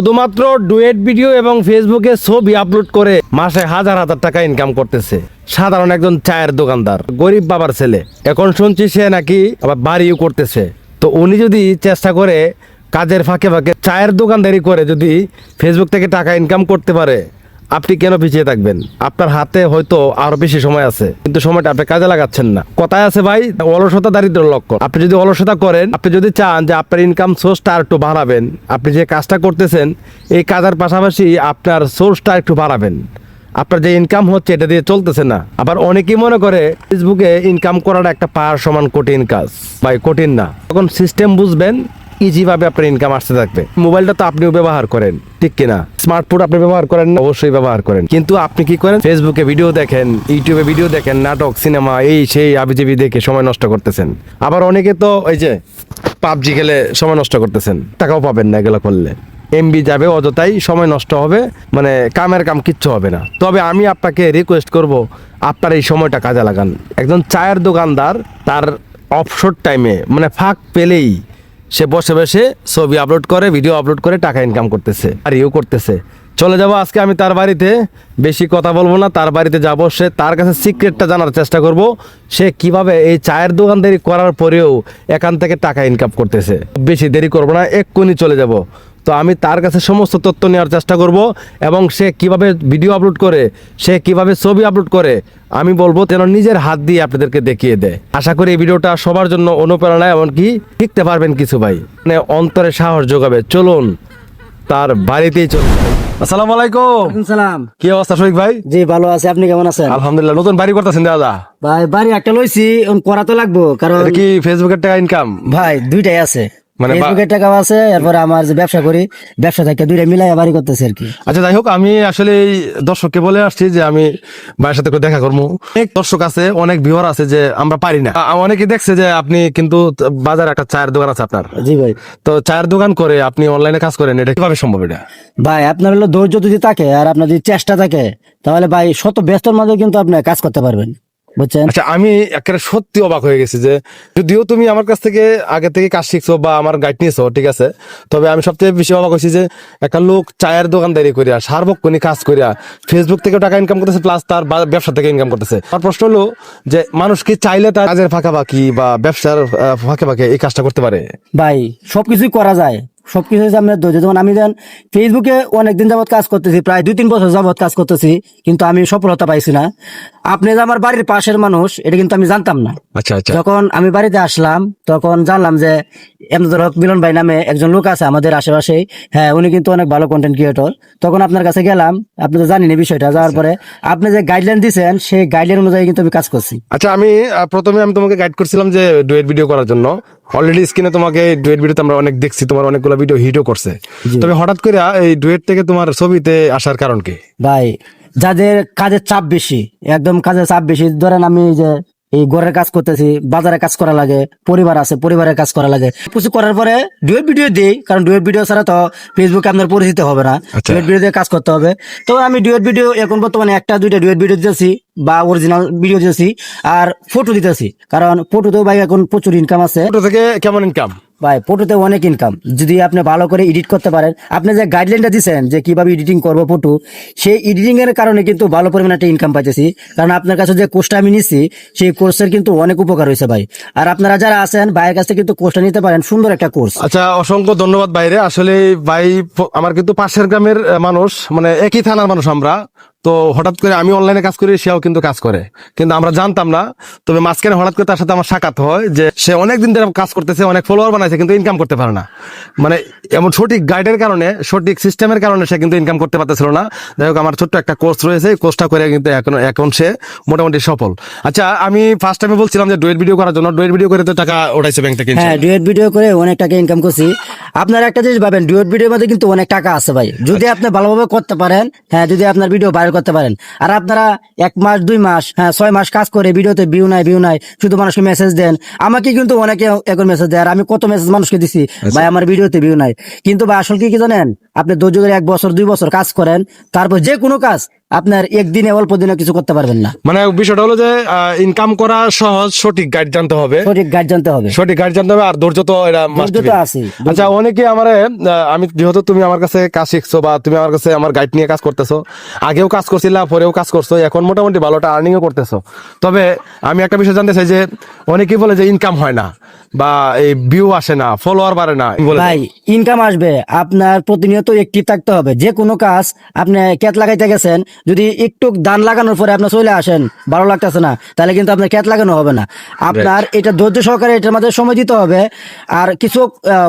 শুধুমাত্র duet video এবং ফেসবুকে ছবি আপলোড করে মাসে হাজার হাজার টাকা ইনকাম করতেছে। সাধারণ একজন চায়ের দোকানদার, গরিব বাবার ছেলে। এখন শুনছি সে নাকি আবার বাড়িও করতেছে। তো উনি যদি চেষ্টা করে কাজের ফাঁকে ফাঁকে চায়ের দোকানদারি করে যদি ফেসবুক থেকে টাকা ইনকাম করতে পারে, আপনি কেন পিছিয়ে থাকবেন? আপনার হাতে হয়তো আরো বেশি সময় আছে, কিন্তু সময়টা আপনি কাজে লাগাচ্ছেন না। কথায় আছে ভাই, অলসতা দারিদ্র লক্ষণ। আপনি যদি অলসতা করেন, আপনি যদি চান যে আপনার ইনকাম সোর্সটা একটু বাড়াবেন, আপনি যে কাজটা করতেছেন এই কাজের পাশাপাশি আপনার সোর্সটা একটু বাড়াবেন। আপনার যে ইনকাম হচ্ছে এটা দিয়ে চলতেছে না। আবার অনেকেই মনে করে ফেসবুকে ইনকাম করাটা একটা পাহাড় সমান কঠিন কাজ। ভাই কঠিন না, তখন সিস্টেম বুঝবেন, ইজি ভাবে আপনার ইনকাম আসতে থাকবে। মোবাইলটা তো আপনিও ব্যবহার করেন, ঠিক কিনা? স্মার্টফোন আপনি ব্যবহার করেন না? অবশ্যই ব্যবহার করেন। কিন্তু আপনি কি করেন? ফেসবুকে ভিডিও দেখেন, ইউটিউবে ভিডিও দেখেন, নাটক সিনেমা এই সেই আবিজাবি দেখে সময় নষ্ট করতেছেন। আবার অনেকে তো ওই যে পাবজি খেলে সময় নষ্ট করতেছেন, টাকাও পাবেন না এগুলো করলে। এমবি যাবে অযথাই, সময় নষ্ট হবে, মানে কামের কাম কিচ্ছু হবে না। তবে আমি আপনাকে রিকোয়েস্ট করব, আপনার এই সময়টা কাজে লাগান। একজন চায়ের দোকানদার তার অবসর টাইমে মানে ফাঁক পেলেই সে বসে বসে ছবি আপলোড করে, ভিডিও আপলোড করে টাকা ইনকাম করতেছে আর ইউ করতেছে। চলে যাব আজকে আমি তার বাড়িতে, বেশি কথা বলবো না। তার বাড়িতে যাব, সে তার কাছে সিক্রেটটা জানার চেষ্টা করব, সে কিভাবে এই চায়ের দোকানদারি করার পরেও এখান থেকে টাকা ইনকাম করতেছে। বেশি দেরি করবো না, এক্ষুনি চলে যাব। তো আমি তার কাছে সমস্ত তথ্য নেওয়ার চেষ্টা করব, এবং সে কিভাবে ভিডিও আপলোড করে, সে কিভাবে ছবি আপলোড করে আমি বলবো, যেন নিজের হাত দিয়ে আপনাদেরকে দেখিয়ে দেয়। আশা করি এই ভিডিওটা সবার জন্য অনুপ্রেরণা, এমনকি শিখতে পারবেন কিছু ভাই, মানে অন্তরে সাহস যোগাবে। চলুন তার বাড়িতেই চলুন। আসসালামু আলাইকুম। সালাম। কি অবস্থা শরীফ ভাই? জি ভালো আছে, আপনি কেমন আছেন? আলহামদুলিল্লাহ। নতুন বাড়ি করতেছেন দাদা? ভাই বাড়ি একটা লইছি, করা তো লাগবো, কারণ এটা কি ফেসবুকের টাকা ইনকাম? ভাই দুইটাই আছে, মানে ফেসবুকের টাকাও আছে, এরপরে আমার যে ব্যবসা করি, ব্যবসা থেকে দুইটা মিলাই বাড়ি করতেছি আর কি। আচ্ছা যাই হোক, আমি আসলে এই দর্শককে বলে আসছি যে আমি ভাইয়ের সাথে করে দেখা করবো। অনেক দর্শক আছে, অনেক ভিউয়ার আছে যে আমরা পারি না। অনেকে দেখছে যে আপনি কিন্তু বাজারে একটা চায়ের দোকান আছে আপনার। জি ভাই। তো চায়ের দোকান করে আপনি অনলাইনে কাজ করেন, এটা কিভাবে সম্ভব? এটা ভাই আপনার হলো ধৈর্য যদি থাকে আর আপনার যদি চেষ্টা থাকে, তাহলে ভাই শত ব্যস্তর মাঝে কিন্তু আপনি কাজ করতে পারবেন, বুঝছেন? আচ্ছা, আমি একেবারে সত্যি অবাক হয়ে গেছি যে যদিও তুমি আমার কাছ থেকে আগে থেকে কাজ শিখছো বা আমার গাইড নিয়েছো, ঠিক আছে, তবে আমি সবচেয়ে বেশি অবাক হয়েছি যে একটা লোক চায়ের দোকানদারি করিয়া, সার্বক্ষণিক কাজ করিয়া ফেসবুক থেকে টাকা ইনকাম করতেছে, প্লাস তার ব্যবসা থেকে ইনকাম করতেছে। আমার প্রশ্ন হলো যে মানুষ কি চাইলে তার কাজের ফাঁকাফাঁকি বা ব্যবসার ফাঁকে ফাঁকে এই কাজটা করতে পারে? ভাই সবকিছুই করা যায়, সবকিছু আপনার ধৈর্য। যেমন আমি যেন ফেসবুকে অনেকদিন যাবত কাজ করতেছি, প্রায় 2-3 বছর যাবত কাজ করতেছি, কিন্তু আমি সফলতা পাইছি না। আপনি যে আমার বাড়ির পাশের মানুষ, এটা কিন্তু আমি জানতাম না। আচ্ছা আচ্ছা। যখন আমি বাড়িতে আসলাম তখন জানলাম যে এমদাদুল হক মিলন ভাই নামে একজন লোক আছে আমাদের আশেপাশেই। হ্যাঁ, উনি কিন্তু অনেক ভালো কন্টেন্ট ক্রিয়েটর। তখন আপনার কাছে গেলাম, আপনি তো জানেন এই বিষয়টা। যাওয়ার পরে আপনি যে গাইডলাইন দিয়েছেন, সেই গাইডলাইন অনুযায়ী কিন্তু আমি কাজ করছি। আচ্ছা, আমি প্রথমে তোমাকে গাইড করছিলাম যে ডুয়েট ভিডিও করার জন্য। অলরেডি স্ক্রিনে তোমাকে ডুয়েট ভিডিওতে আমরা অনেক দেখছি, তোমার অনেকগুলো ভিডিও হিটও করছে। তবে হঠাৎ করে এই ডুয়েট থেকে তোমার ছবিতে আসার কারণ কি? ভাই যাদের কাজের চাপ বেশি, একদম কাজের চাপ বেশি, ধরেন আমি যে এই ঘরের কাজ করতেছি, বাজারে কাজ করা লাগে, পরিবার আছে, পরিবারের কাজ করা লাগে, কিছু করার পরে ডুয়েট ভিডিও দিই, কারণ ডুয়েট ভিডিও ছাড়া তো ফেসবুকে আপনার পরিচিত হবে না। ডুয়েট ভিডিও দিয়ে কাজ করতে হবে। তো আমি ডুয়েট ভিডিও এখন বর্তমানে 1-2টা ডুয়েট ভিডিও দিতেছি, বা অরিজিনাল ভিডিও দিতেছি, আর ফটো দিতেছি, কারণ ফটোতেও ভাই এখন প্রচুর ইনকাম আছে। ফটো থেকে কেমন ইনকাম? ভাই ফটোতে অনেক ইনকাম, যদি আপনি ভালো করে এডিট করতে পারেন। আপনি যে গাইডলাইনটা দিচ্ছেন যে কিভাবে এডিটিং করবো ফটো, সেই এডিটিং এর কারণে কিন্তু ভালো পরিমাণে একটা ইনকাম পাইতেছি। কারণ আপনার কাছে যে কোর্সটা আমি নিচ্ছি, সেই কোর্সের কিন্তু অনেক উপকার হয়েছে ভাই। আর আপনারা যারা আছেন ভাইয়ের কাছে কিন্তু কোর্সটা নিতে পারেন, সুন্দর একটা কোর্স। আচ্ছা, অসংখ্য ধন্যবাদ বাইরে। আসলে ভাই আমার কিন্তু পাশের গ্রামের মানুষ, মানে একই থানার মানুষ আমরা। তো হঠাৎ করে আমি অনলাইনে কাজ করি, সেও কিন্তু কাজ করে, কিন্তু আমরা জানতাম না। তবে মাঝখানে হঠাৎ করে তার সাথে আমার সাক্ষাৎ হয় যে সে অনেকদিন ধরে কাজ করতেছে, অনেক ফলোয়ার বানাইছে, কিন্তু ইনকাম করতে পারে না। মানে এমন সঠিক গাইডের কারণে, সঠিক সিস্টেমের কারণে সে কিন্তু ইনকাম করতে পারতেছিল না। যাই হোক, আমার ছোট্ট একটা কোর্স রয়েছে, কোর্সটা করে কিন্তু এখন সে মোটামুটি সফল। আচ্ছা, আমি ফার্স্ট টাইমে বলছিলাম যে ডুয়েট ভিডিও করার জন্য, ডুয়েট ভিডিও করে তো টাকা উঠাইছে ব্যাংক থেকে। হ্যাঁ, ডুয়েট ভিডিও করে অনেক টাকা ইনকাম করছি। আপনারা একটা জিনিস ভাবেন, ডুয়েট ভিডিওর মধ্যে কিন্তু অনেক টাকা আছে ভাই, যদি আপনি ভালোভাবে করতে পারেন। হ্যাঁ, যদি আপনার ভিডিও ভাইরাল করতে পারেন। আর আপনারা 1 মাস 2 মাস, হ্যাঁ 6 মাস কাজ করে ভিডিওতে ভিউ নাই, শুধু মানুষকে মেসেজ দেন। আমাকে কিন্তু অনেকে এখন মেসেজ দেয়, আর আমি কত মেসেজ মানুষকে দিছি, ভাই আমার ভিডিওতে ভিউ নাই। কিন্তু ভাই আসল কি জানেন, আপনি ধৈর্য ধরে 1 বছর 2 বছর কাজ করেন, তারপর যে কোনো কাজ আপনার একদিনে অল্প দিনে কিছু করতে পারবেন না। মানে বিষয়টা হলো যে ইনকাম করা সহজ, সঠিক গাইড জানতে হবে, সঠিক গাইড জানতে হবে, সঠিক গাইড জানতে হবে, আর ধৈর্য তো এটা must ধৈর্য be। তো আছেই। আচ্ছা, অনেকে আমারে আমি যেহেতু তুমি আমার কাছে কাজ শিখছো বা তুমি আমার কাছে আমার গাইড নিয়ে কাজ করতেছো, আগেও কাজ করছিলা, পরেও কাজ করছো, এখন মোটামুটি ভালোটা আর্নিংও করতেছো। তবে আমি একটা বিষয় জানতে চাই যে অনেকেই বলে যে ইনকাম হয় না বা এই ভিউ আসে না, ফলোয়ার বাড়ে না, বলে ভাই ইনকাম আসবে, আপনার প্রতিনিয়ত অ্যাক্টিভ থাকতে হবে। যে কোনো কাজ, আপনি ক্ষেত লাগাইতে গেছেন, যদি একটু ধান লাগানোর পরে আপনি চলে আসেন, ভালো লাগতেছে না, তাহলে কিন্তু আপনার ক্ষেত লাগানো হবে না। আপনার এটা ধৈর্য সহকারে এটার মধ্যে সময় দিতে হবে। আর কিছু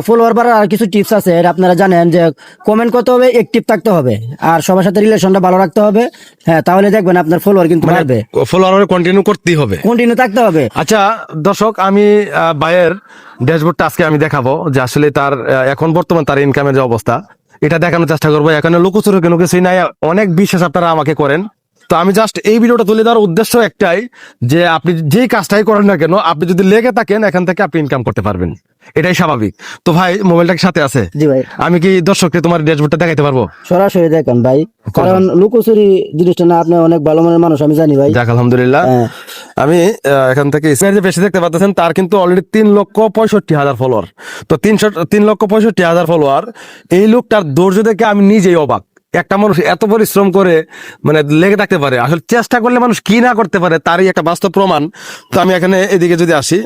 ফলোয়ার বাড়ার আর কিছু টিপস আছে, এটা আপনারা জানেন যে কমেন্ট করতে হবে, অ্যাক্টিভ থাকতে হবে, আর সবার সাথে রিলেশনটা ভালো রাখতে হবে। হ্যাঁ, তাহলে দেখবেন আপনার ফলোয়ার কিন্তু বাড়বে, ফলোয়ার কন্টিনিউ করতেই হবে, কন্টিনিউ থাকতে হবে। আচ্ছা দর্শক, আমি ভাইয়ের ড্যাশবোর্ডটা আজকে আমি দেখাবো যে আসলে তার এখন বর্তমান তার ইনকামের যে অবস্থা, এটা দেখানোর চেষ্টা করবো। এখানে লুকোচুরি কোনো কিছুই নাই, অনেক বিশ্বাস আপনারা আমাকে করেন। তো আমি জাস্ট এই ভিডিওটা তুলে দেওয়ার উদ্দেশ্য একটাই, যে আপনি যেই কাজটাই করেন না কেন, আপনি যদি লেগে থাকেন এখান থেকে আপনি ইনকাম করতে পারবেন, এটাই স্বাভাবিক। তো ভাই, মোবাইলটা কি সাথে আছে? জি ভাই, আমি কি দর্শককে তোমার ড্যাশবোর্ডটা দেখাইতে পারবো? সরাসরি দেখেন ভাই, কারণ লুকোচুরি জিনিসটা না, আপনি অনেক ভালো মনের মানুষ, আমি জানি ভাই। যাক আলহামদুলিল্লাহ। হ্যাঁ। আমি এখান থেকে স্ক্রিনে যে বেশি দেখতে পাচ্ছেন, তার কিন্তু অলরেডি 3,65,000 ফলোয়ার। তো 3,65,000 ফলোয়ার, এই লোকটার ধৈর্য দেখে আমি নিজেই অবাক। একটা মানুষ এত পরিশ্রম করে মানে লেগে থাকতে পারে, আসলে চেষ্টা করলে মানুষ কি না করতে পারে তারই একটা বাস্তব প্রমাণ। তো আমি এখানে এদিকে যদি আসি,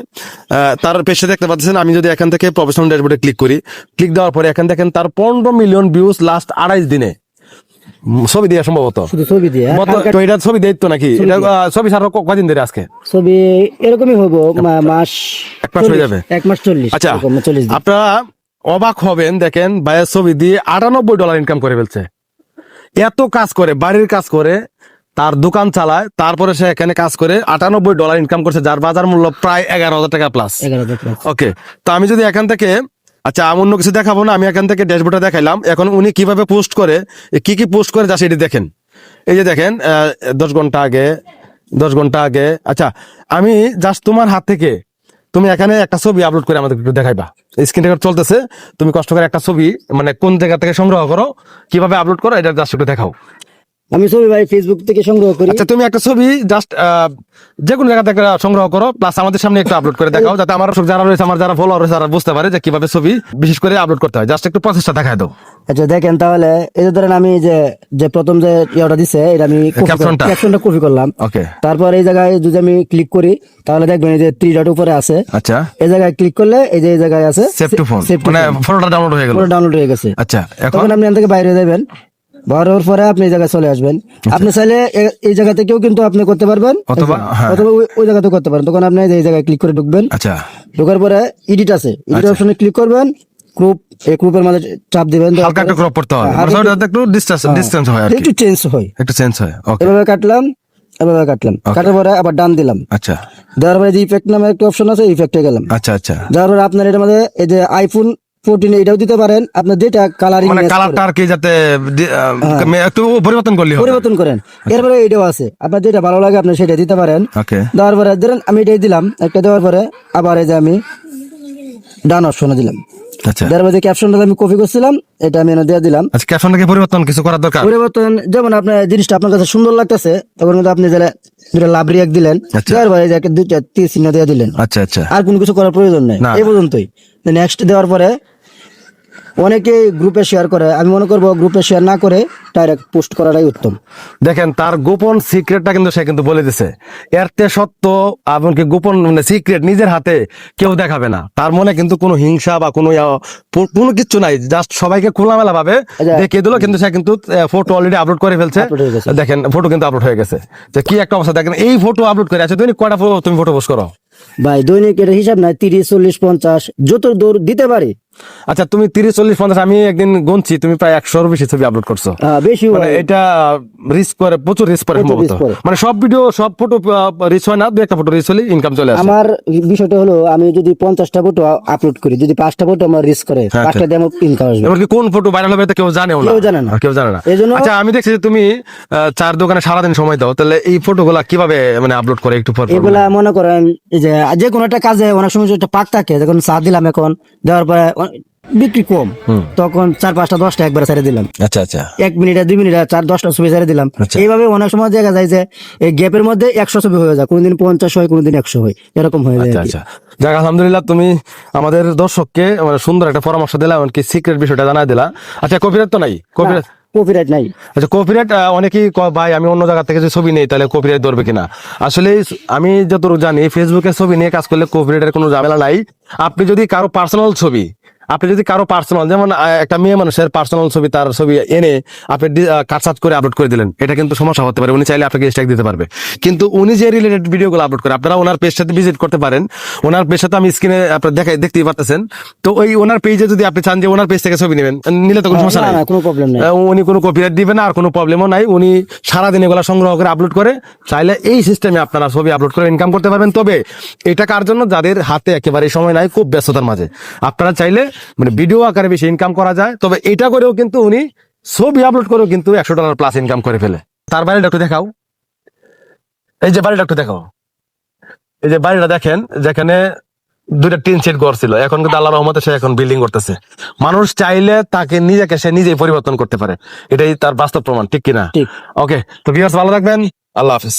তার পেশে দেখতে পাচ্ছেন, আমি যদি এখান থেকে প্রফেশনাল ড্যাশবোর্ডে ক্লিক করি, ক্লিক দেওয়ার পরে এখান দেখেন তার 15 মিলিয়ন ভিউজ লাস্ট 28 দিনে, ছবি দিয়ে সম্ভবত। শুধু ছবি দিয়ে, তো এটা ছবি দেখতো নাকি? এটা ছবি ছাড়া কদিন ধরে আজকে? ছবি এরকমই হবো, মাস এক মাস হয়ে যাবে। 1 মাস 40। আচ্ছা, 40 দিন। আপনারা অবাক হবেন, দেখেন ভাইয়ের ছবি দিয়ে $98 ইনকাম করে ফেলছে। এত কাজ করে, বাড়ির কাজ করে, তার দোকান চালায়, তারপরে সে এখানে কাজ করে $98 ইনকাম করছে, যার বাজার মূল্য প্রায় 11,000 টাকা প্লাস। 11,000 টাকা। ওকে, তো আমি যদি এখান থেকে, আচ্ছা আমি অন্য কিছু দেখাবো না, আমি এখান থেকে ড্যাশবোর্ডে দেখাইলাম। এখন উনি কিভাবে পোস্ট করে, কি কি পোস্ট করে যা সেটি দেখেন। এই যে দেখেন 10 ঘন্টা আগে, 10 ঘন্টা আগে। আচ্ছা, আমি জাস্ট তোমার হাত থেকে তুমি এখানে একটা ছবি আপলোড করে আমাদের একটু দেখাইবা। স্ক্রিন রেকর্ড চলতেছে, তুমি কষ্ট করে একটা ছবি মানে কোন জায়গা থেকে সংগ্রহ করো, কিভাবে আপলোড করো, এটা জাস্ট একটু দেখাও। আমি ছবি ভাই ফেসবুক থেকে সংগ্রহ করি। আচ্ছা, তুমি একটা ছবি জাস্ট যে কোনো জায়গা থেকে সংগ্রহ করো, প্লাস আমাদের সামনে একটু আপলোড করে দেখাও, যাতে আমার যারা রয়েছে, আমার যারা ফলোয়ার রয়েছে, তারা বুঝতে পারে যে কিভাবে ছবি বিশেষ করে আপলোড করতে হয়। জাস্ট একটু প্রসেসটা দেখায় দাও। আচ্ছা দেখেন, তাহলে এই যে ধরেন আমি যে প্রথম যে ইয়েটা দিছে, এটা আমি ক্যাপশনটা কপি করলাম। ওকে, তারপর এই জায়গায় যদি আমি ক্লিক করি, তাহলে দেখবেন এই যে 3 ডট উপরে আছে। আচ্ছা, এই জায়গায় ক্লিক করলে এই যে এই জায়গায় আছে সেভ টু ফোন, মানে ফটোটা ডাউনলোড হয়ে গেল, পুরো ডাউনলোড হয়ে গেছে। আচ্ছা, এখন তখন আপনি এখান থেকে বাইরে যাবেন, বাইরে হওয়ার পরে আপনি এই জায়গায় চলে আসবেন। আপনি চাইলে এই জায়গা থেকেও কিন্তু আপনি করতে পারবেন, অথবা হ্যাঁ, অথবা ওই জায়গাতেও করতে পারেন। তখন আপনি এই জায়গায় ক্লিক করে ঢুকবেন। আচ্ছা, ঢোকার পরে এডিট আছে, এডিট অপশনে ক্লিক করবেন, গ্রুপ, এই গ্রুপের মধ্যে চাপ দিবেন, হালকা একটু ক্রপ করতে হবে, মানে ছবিটা একটু ডিসটেন্স হয় আর কি, একটু চেঞ্জ হয়, একটু চেঞ্জ হয়। ওকে, এভাবে কাটলাম, এভাবে কাটলাম, কাটার পরে আবার ডান দিলাম। আচ্ছা, দেওয়ার পরে যে ইফেক্ট নামে একটা অপশন আছে, ইফেক্টে গেলাম। আচ্ছা, আচ্ছা, দেওয়ার পরে আপনার এটার মধ্যে এই যে আইফোন 14 এটাও দিতে পারেন, আপনার যেটা কালারিং মানে কালারটা আর কি যাতে একটু পরিবর্তন করলে হবে। পরিবর্তন করেন। এরপরে এটাও আছে, আপনার যেটা ভালো লাগে আপনি সেটা দিতে পারেন। ওকে, দেওয়ার পরে ধরেন আমি এটাই দিলাম, একটা দেওয়ার পরে আবার এই যে আমি ডান অপশনে দিলাম। আচ্ছা, দেওয়ার পরে যে ক্যাপশনটা আমি কপি করছিলাম, এটা আমি এনে দিয়ে দিলাম। আচ্ছা, ক্যাপশনটাকে পরিবর্তন কিছু করার দরকার? পরিবর্তন যেমন আপনার জিনিসটা আপনার কাছে সুন্দর লাগতেছে, তখন কিন্তু আপনি দুটা লাভ রিয়াক্ট দিলেন, আচ্ছা। দেওয়ার পরে যে একটা দুইটা তীর চিহ্ন দিয়ে দিলেন। আচ্ছা, আচ্ছা, আর কোনো কিছু করার প্রয়োজন নেই, না। এই পর্যন্তই। নেক্সট দেওয়ার পরে অনেকে গ্রুপে শেয়ার করে, আমি মনে করবো গ্রুপে শেয়ার না করে ডাইরেক্ট পোস্ট করাটাই উত্তম। দেখেন তার গোপন সিক্রেটটা কিন্তু সে কিন্তু বলে দিছে, এরতে সত্য এমনকি গোপন মানে সিক্রেট নিজের হাতে কেউ দেখাবে না। তার মনে কিন্তু কোনো হিংসা বা কোনো কিছু নাই, জাস্ট সবাইকে খোলামেলা ভাবে দেখিয়ে দিল। কিন্তু সে কিন্তু ফটো অলরেডি আপলোড করে ফেলছে। Upload হয়ে গেছে। দেখেন ফটো কিন্তু আপলোড হয়ে গেছে, যে কি একটা অবস্থা। দেখেন এই ফটো আপলোড করে আছে, কয়টা তুমি ফটো পোস্ট করো ভাই? দৈনিক এটা হিসাব নাই, 30, 40, 50 যত দৌড় দিতে পারি। আচ্ছা, তুমি 30, 40, 50, আমি একদিন গুনছি তুমি প্রায় 100-এর বেশি ছবি আপলোড করছো। বেশি মানে এটা রিস্ক করে, প্রচুর রিস্ক করে সম্ভবত। risk করে। মানে সব ভিডিও সব ফটো রিচ হয় না, 2-একটা ফটো রিচ হলে ইনকাম চলে আসে। আমার বিষয়টা হলো, আমি যদি 50টা ফটো আপলোড করি, যদি 5টা ফটো আমার রিস্ক করে, 5টা দিয়ে আমার ইনকাম আসবে। এমনকি কোন ফটো ভাইরাল হবে তা কেউ জানেও না, কেউ জানে না। কেউ জানে না। এজন্য- আচ্ছা, আমি দেখছি যে তুমি চার দোকানে সারাদিন সময় দাও, তাহলে এই ফটোগুলা কিভাবে মানে আপলোড করে একটু পর পর এগুলা মনে করেন এই যে কোনো একটা কাজে অনেক সময় একটা পাক থাকে, যখন চা দিলাম, এখন দেওয়ার পরে বিক্রি কম, তখন 4-5টা 10টা একবার ছেড়ে দিলাম। আচ্ছা আচ্ছা 1 মিনিটে 2 মিনিটে 4-10টা ছবি ছেড়ে দিলাম। আচ্ছা। এইভাবে অনেক সময় দেখা যায় যে এই গ্যাপের মধ্যে 100 ছবি হয়ে যায়, কোনদিন 50 হয়, কোনদিন 100 হয়, এরকম হয়ে যায় আচ্ছা আর কি। আচ্ছা যাক আলহামদুলিল্লাহ, তুমি আমাদের দর্শককে মানে সুন্দর একটা পরামর্শ দিলা, এমনকি সিক্রেট বিষয়টা জানাই দিলা। আচ্ছা কপিরাইট তো নাই? কপিরাইট কপিরাইট নাই। আচ্ছা কপিরাইট অনেকেই ভাই আমি অন্য জায়গা থেকে যে ছবি নেই তাহলে কপিরাইট ধরবে কিনা? আসলে আমি যতটুকু জানি ফেসবুকে ছবি নিয়ে কাজ করলে কপিরাইটের কোনো ঝামেলা নাই। আপনি যদি কারো পার্সোনাল ছবি, আপনি যদি কারো পার্সোনাল, যেমন একটা মেয়ে মানুষের পার্সোনাল ছবি, তার ছবি এনে আপনি কাটসাট করে আপলোড করে দিলেন, এটা কিন্তু সমস্যা হতে পারে। উনি চাইলে আপনাকে স্ট্রাইক দিতে পারবে। কিন্তু উনি যে রিলেটেড ভিডিওগুলো আপলোড করে, আপনারা ওনার পেজটাতে ভিজিট করতে পারেন। ওনার পেজটাতে আমি স্ক্রিনে আপনার দেখতেই পারতেছেন। তো ওই ওনার পেজে যদি আপনি চান যে ওনার পেজ থেকে ছবি নেবেন, নিলে তো কোনো সমস্যা না, নাই, না, কোনো প্রবলেম নাই। উনি কোনো কপিরাইট দিবে না, আর কোনো প্রবলেমও নাই। উনি সারাদিন এগুলো সংগ্রহ করে আপলোড করে, চাইলে এই সিস্টেমে আপনারা ছবি আপলোড করে ইনকাম করতে পারবেন। তবে এটা কার জন্য? যাদের হাতে একেবারে সময় নাই, খুব ব্যস্ততার মাঝে। আপনারা চাইলে মানে ভিডিও আকারে বেশি ইনকাম করা যায়। তবে এটা করেও কিন্তু উনি ছবি আপলোড করেও কিন্তু $100 প্লাস ইনকাম করে ফেলে। তার বাড়িটা একটু দেখাও, এই যে বাড়িটা একটু দেখাও, এই যে বাড়িটা দেখেন, যেখানে 2টা টিন শেড ঘর ছিল, এখন কিন্তু আল্লাহর রহমতে সে এখন বিল্ডিং করতেছে। মানুষ চাইলে তাকে নিজেকে সে নিজেই পরিবর্তন করতে পারে, এটাই তার বাস্তব প্রমাণ, ঠিক কিনা? ঠিক। ওকে, তো ভিউয়ার্স ভালো থাকবেন, আল্লাহ হাফেজ।